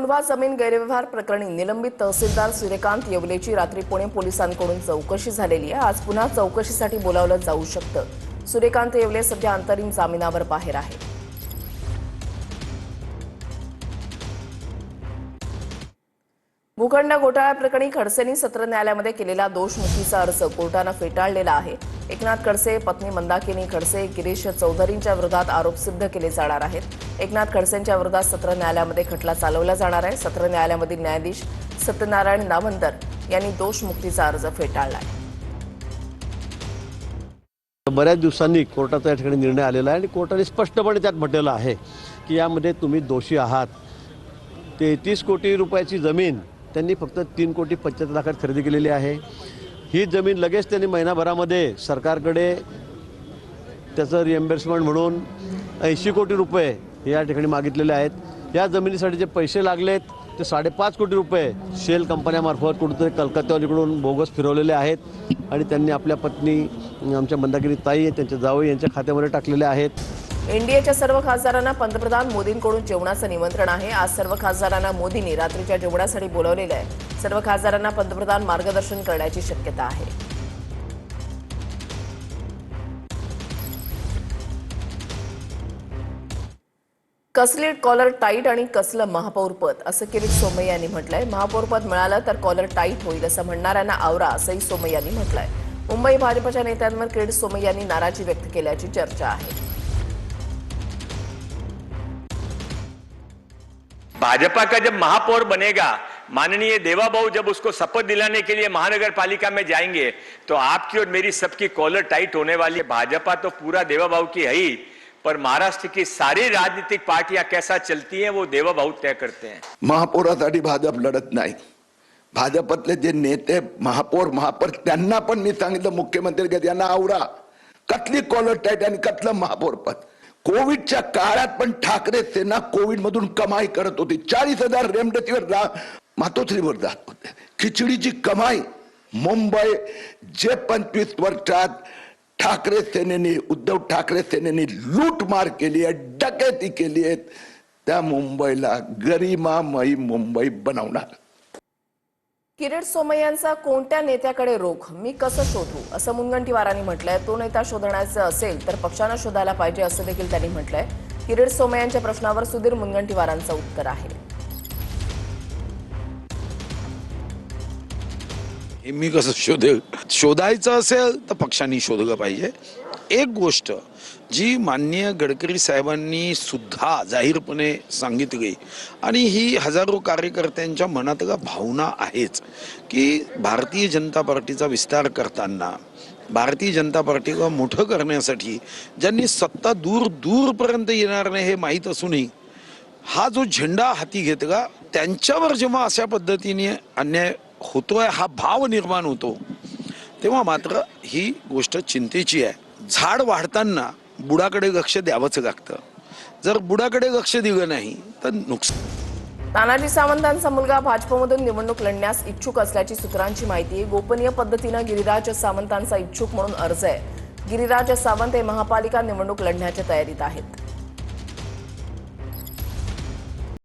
मुलवा जमीन गैरव्यवहार प्रकरणी निलंबित तहसीलदार सूर्यकांत येवलेची रात्री पुणे पोलिसांकडून चौकशी झालेली आहे। आज पुन्हा चौकशीसाठी बोलावलं जाऊ शकतं। सूर्यकांत येवले सध्या अंतरिम जामिनावर बाहेर आहे। भूखंड घोटाळा प्रकरणी खडसेंनी सत्र न्यायालयामध्ये केलेला दोषमुक्तीचा अर्ज कोर्टाने फेटाळलेला आहे। एकनाथ खडसे, पत्नी मंदाकिनी खडसे, गिरीश चौधरींच्या विरोधात आरोप सिद्ध केले जाणार आहेत। एकनाथ खडसेंच्या विरोधात सत्र न्यायालयामध्ये खटला चालवला जाणार आहे। सत्र न्यायालयामधील न्यायाधीश सत्यनारायण नामंदर यांनी दोषमुक्तीचा अर्ज फेटाळला आहे। बऱ्याच दिवसांनी कोर्टाचा या ठिकाणी निर्णय आलेला आहे आणि कोर्टाने स्पष्टपणे त्यात म्हटलेलं आहे की यामध्ये तुम्ही दोषी आहात। 33 कोटी रुपयाची जमीन त्यांनी फक्त 3 कोटी 75 लाखात खरेदी केलेली आहे। ही जमीन लगेच त्यांनी महिनाभरामध्ये सरकारकडे त्याचं रिएम्बर्समेंट म्हणून 80 कोटी रुपये हे या ठिकाणी मागितलेले आहेत। या जमिनीसाठी जे पैसे लागलेत ते 5.5 कोटी रुपये शेल कंपन्यामार्फत कुठेतरी कलकत्त्याकडून बोगस फिरवलेले आहेत आणि त्यांनी आपल्या पत्नी आमच्या मंदाकिनी ताई त्यांच्या जावई यांच्या खात्यामध्ये टाकलेले आहेत। एनडीएच्या सर्व खासदारांना पंतप्रधान मोदींकडून जेवणाचं निमंत्रण आहे। आज सर्व खासदारांना मोदींनी रात्रीच्या जेवणासाठी बोलावलेलं आहे। सर्व खासदारांना पंतप्रधान मार्गदर्शन करण्याची शक्यता आहे। कसली कॉलर टाईट आणि कसलं महापौरपद असं किरीट सोमय्या यांनी म्हटलंय। महापौरपद मिळालं तर कॉलर टाईट होईल असं म्हणणाऱ्यांना आवरा असंही सोमय्या यांनी म्हटलंय। मुंबई भाजपच्या नेत्यांवर किरीट सोमय्या यांनी नाराजी व्यक्त केल्याची चर्चा आहे। भाजपा का जब महापौर बनेगा, माननीय देवाबाबू जब उसको शपथ दिलाने के लिए महानगर पालिका में जाएंगे तो आपकी और मेरी सबकी कॉलर टाइट होने वाली है। भाजपा तो पूरा देवाबाबू की है ही, पर महाराष्ट्र की सारी राजनीतिक पार्टियां कैसा चलती हैं वो देवाबाबू तय करते हैं। महापौरासाठी भाजप लढत नाही। भाजपतले जे नेते महापौर त्यांना पण मी सांगितलं मुख्यमंत्री यांना आवरा कसली कॉलर टाईट आणि कसलं महापौर पद। कोविडच्या काळात पण ठाकरे सेना कोविड मधून कमाई करत होती। 40,000 रेमडेसिवीर मातोश्रीवर जात होते। खिचडीची कमाई मुंबई जे 25 वर्षात ठाकरे सेनेने उद्धव ठाकरे सेनेने लूटमार केली आहे, डकैती केली आहे, त्या मुंबईला गरिमामयी मुंबई बनवणार। किरीट सोमय्यांचा कोणत्या नेत्याकडे रोख मी कसं शोधू असं मुनगंटीवारांनी म्हटलंय। तो नेता शोधण्याचा असेल तर पक्षानं शोधायला पाहिजे असं देखील त्यांनी म्हटलंय। किरीट सोमय्यांच्या प्रश्नावर सुधीर मुनगंटीवारांचं उत्तर आहे। मी कसं शोधायचं असेल तर पक्षांनी शोधलं पाहिजे। एक गोष्ट जी माननीय गडकरी साहेबांनी सुद्धा जाहीरपणे सांगितली आणि ही हजारो कार्यकर्त्यांच्या मनातला भावना आहेच की भारतीय जनता पार्टीचा विस्तार करताना भारतीय जनता पार्टीला मोठं करण्यासाठी ज्यांनी सत्ता दूरपर्यंत येणार नाही हे माहीत असूनही हा जो झेंडा हाती घेतला त्यांच्यावर जेव्हा अशा पद्धतीने अन्याय होतोय हा भाव निर्माण होतो तेव्हा मात्र ही गोष्ट चिंतेची आहे। झाड वाढताना बुडाकडे लक्ष द्यावंच लागतं। जर बुडाकडे लक्ष दिलं नाही तर नुकसान। तानाजी सावंतांचा मुलगा भाजपमधून निवडणूक लढण्यास इच्छुक असल्याची सूत्रांची माहिती। गोपनीय पद्धतीने गिरिराज सावंतांचा इच्छुक म्हणून अर्ज आहे। गिरिराज सावंत हे महापालिका निवडणूक लढण्याच्या तयारीत आहेत।